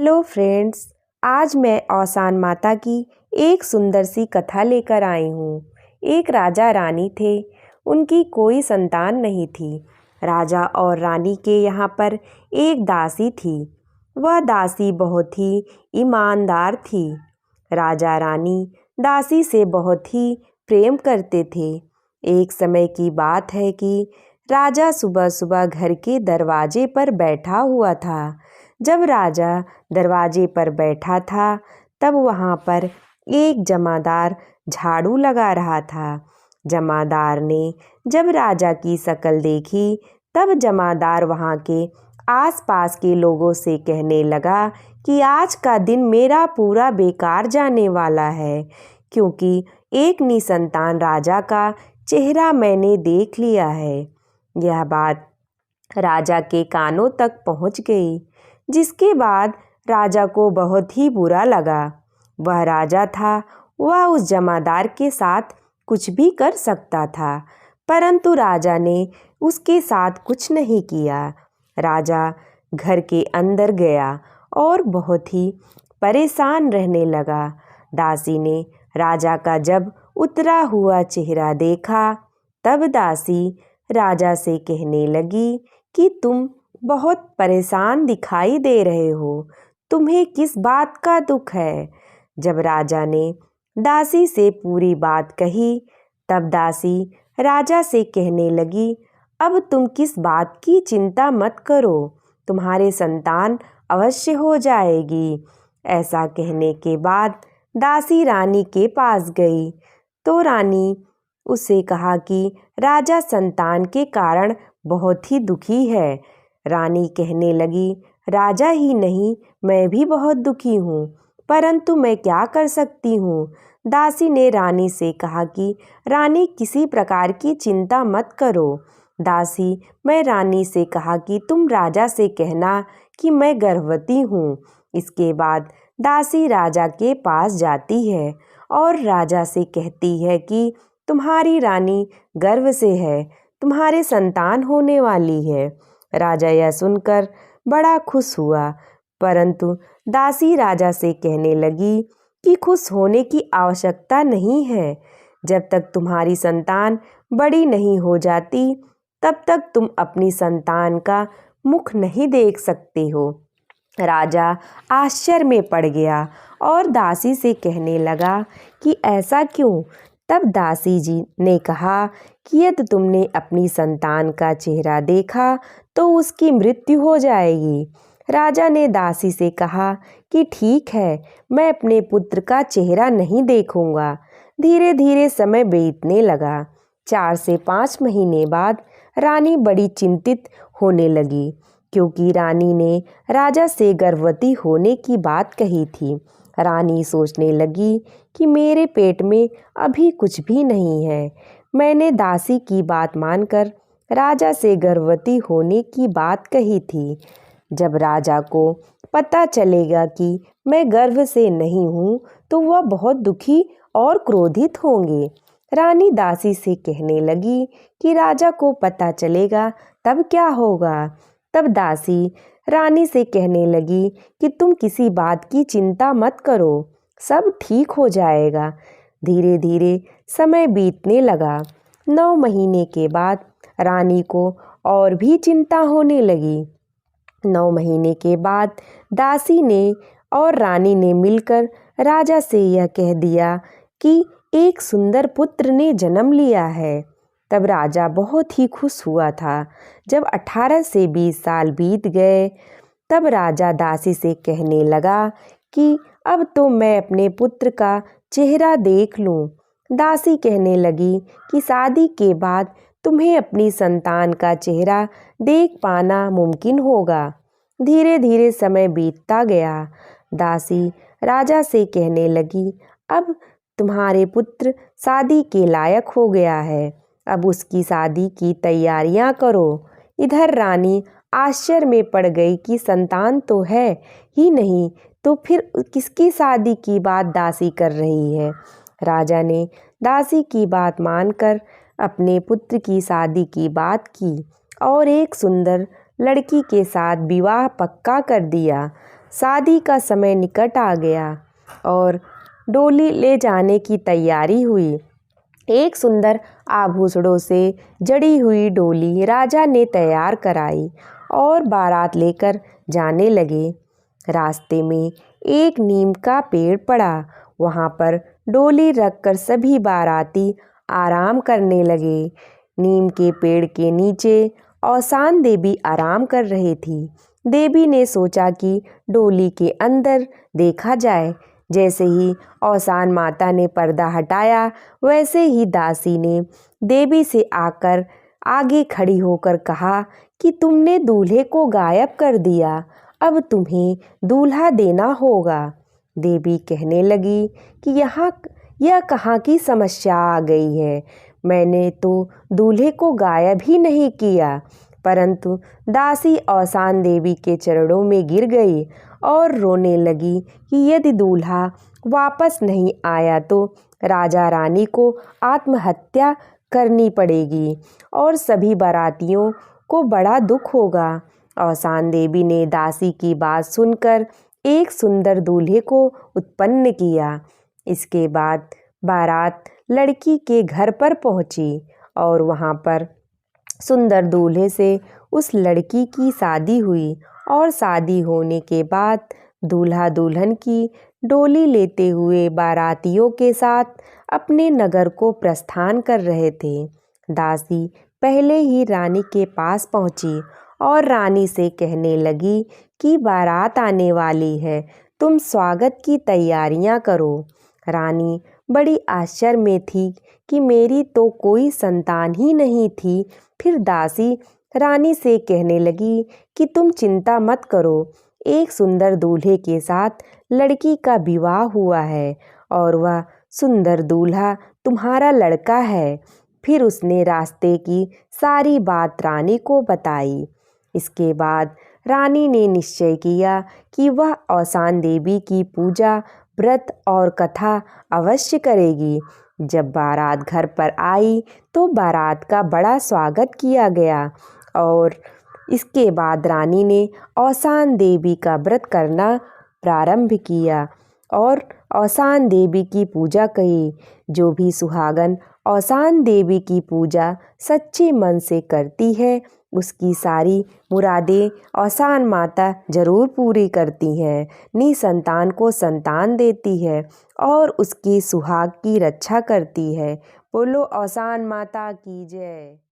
Hello friends, आज मैं औसान माता की एक सुंदर सी कथा लेकर आई हूँ। एक राजा रानी थे, उनकी कोई संतान नहीं थी। राजा और रानी के यहाँ पर एक दासी थी। वह दासी बहुत ही ईमानदार थी। राजा रानी दासी से बहुत ही प्रेम करते थे। एक समय की बात है कि राजा सुबह सुबह घर के दरवाजे पर बैठा हुआ था। जब राजा दरवाजे पर बैठा था तब वहाँ पर एक जमादार झाड़ू लगा रहा था। जमादार ने जब राजा की शक्ल देखी तब जमादार वहाँ के आसपास के लोगों से कहने लगा कि आज का दिन मेरा पूरा बेकार जाने वाला है, क्योंकि एक निसंतान राजा का चेहरा मैंने देख लिया है। यह बात राजा के कानों तक पहुँच गई, जिसके बाद राजा को बहुत ही बुरा लगा। वह राजा था, वह उस जमादार के साथ कुछ भी कर सकता था, परंतु राजा ने उसके साथ कुछ नहीं किया। राजा घर के अंदर गया और बहुत ही परेशान रहने लगा। दासी ने राजा का जब उतरा हुआ चेहरा देखा तब दासी राजा से कहने लगी कि तुम बहुत परेशान दिखाई दे रहे हो, तुम्हें किस बात का दुख है। जब राजा ने दासी से पूरी बात कही तब दासी राजा से कहने लगी, अब तुम किस बात की चिंता मत करो, तुम्हारे संतान अवश्य हो जाएगी। ऐसा कहने के बाद दासी रानी के पास गई तो रानी उसे कहा कि राजा संतान के कारण बहुत ही दुखी है। रानी कहने लगी, राजा ही नहीं, मैं भी बहुत दुखी हूँ, परंतु मैं क्या कर सकती हूँ। दासी ने रानी से कहा कि रानी किसी प्रकार की चिंता मत करो। दासी मैं रानी से कहा कि तुम राजा से कहना कि मैं गर्भवती हूँ। इसके बाद दासी राजा के पास जाती है और राजा से कहती है कि तुम्हारी रानी गर्भ से है, तुम्हारे संतान होने वाली है। राजा यह सुनकर बड़ा खुश हुआ, परंतु दासी राजा से कहने लगी कि खुश होने की आवश्यकता नहीं है। जब तक तुम्हारी संतान बड़ी नहीं हो जाती तब तक तुम अपनी संतान का मुख नहीं देख सकते हो। राजा आश्चर्य में पड़ गया और दासी से कहने लगा कि ऐसा क्यों। तब दासी जी ने कहा कि यदि तुमने अपनी संतान का चेहरा देखा तो उसकी मृत्यु हो जाएगी। राजा ने दासी से कहा कि ठीक है, मैं अपने पुत्र का चेहरा नहीं देखूंगा। धीरे धीरे समय बीतने लगा। 4 से 5 महीने बाद रानी बड़ी चिंतित होने लगी, क्योंकि रानी ने राजा से गर्भवती होने की बात कही थी। रानी सोचने लगी कि मेरे पेट में अभी कुछ भी नहीं है। मैंने दासी की बात मानकर राजा से गर्भवती होने की बात कही थी। जब राजा को पता चलेगा कि मैं गर्भ से नहीं हूँ तो वह बहुत दुखी और क्रोधित होंगे। रानी दासी से कहने लगी कि राजा को पता चलेगा तब क्या होगा। तब दासी रानी से कहने लगी कि तुम किसी बात की चिंता मत करो, सब ठीक हो जाएगा। धीरे धीरे समय बीतने लगा। 9 महीने के बाद रानी को और भी चिंता होने लगी। 9 महीने के बाद दासी ने और रानी ने मिलकर राजा से यह कह दिया कि एक सुंदर पुत्र ने जन्म लिया है। तब राजा बहुत ही खुश हुआ था। जब 18 से 20 साल बीत गए तब राजा दासी से कहने लगा कि अब तो मैं अपने पुत्र का चेहरा देख लूं। दासी कहने लगी कि शादी के बाद तुम्हें अपनी संतान का चेहरा देख पाना मुमकिन होगा। धीरे धीरे समय बीतता गया। दासी राजा से कहने लगी, अब तुम्हारे पुत्र शादी के लायक हो गया है, अब उसकी शादी की तैयारियां करो। इधर रानी आश्चर्य में पड़ गई कि संतान तो है ही नहीं, तो फिर किसकी शादी की बात दासी कर रही है। राजा ने दासी की बात मानकर अपने पुत्र की शादी की बात की और एक सुंदर लड़की के साथ विवाह पक्का कर दिया। शादी का समय निकट आ गया और डोली ले जाने की तैयारी हुई। एक सुंदर आभूषणों से जड़ी हुई डोली राजा ने तैयार कराई और बारात लेकर जाने लगे। रास्ते में एक नीम का पेड़ पड़ा। वहाँ पर डोली रखकर सभी बाराती आराम करने लगे। नीम के पेड़ के नीचे औसान देवी आराम कर रही थी। देवी ने सोचा कि डोली के अंदर देखा जाए। जैसे ही औसान माता ने पर्दा हटाया, वैसे ही दासी ने देवी से आकर आगे खड़ी होकर कहा कि तुमने दूल्हे को गायब कर दिया, अब तुम्हें दूल्हा देना होगा। देवी कहने लगी कि यह कहाँ की समस्या आ गई है, मैंने तो दूल्हे को गायब ही नहीं किया। परंतु दासी औसान देवी के चरणों में गिर गई और रोने लगी कि यदि दूल्हा वापस नहीं आया तो राजा रानी को आत्महत्या करनी पड़ेगी और सभी बारातियों को बड़ा दुख होगा। औसान देवी ने दासी की बात सुनकर एक सुंदर दूल्हे को उत्पन्न किया। इसके बाद बारात लड़की के घर पर पहुंची और वहां पर सुंदर दूल्हे से उस लड़की की शादी हुई और शादी होने के बाद दूल्हा दुल्हन की डोली लेते हुए बारातियों के साथ अपने नगर को प्रस्थान कर रहे थे। दासी पहले ही रानी के पास पहुंची और रानी से कहने लगी कि बारात आने वाली है, तुम स्वागत की तैयारियां करो। रानी बड़ी आश्चर्य में थी कि मेरी तो कोई संतान ही नहीं थी। फिर दासी रानी से कहने लगी कि तुम चिंता मत करो, एक सुंदर दूल्हे के साथ लड़की का विवाह हुआ है और वह सुंदर दूल्हा तुम्हारा लड़का है। फिर उसने रास्ते की सारी बात रानी को बताई। इसके बाद रानी ने निश्चय किया कि वह औसान देवी की पूजा, व्रत और कथा अवश्य करेगी। जब बारात घर पर आई तो बारात का बड़ा स्वागत किया गया और इसके बाद रानी ने औसान देवी का व्रत करना प्रारंभ किया और औसान देवी की पूजा की। जो भी सुहागन औसान देवी की पूजा सच्चे मन से करती है, उसकी सारी मुरादें औसान माता जरूर पूरी करती हैं। निसंतान को संतान देती है और उसकी सुहाग की रक्षा करती है। बोलो औसान माता की जय।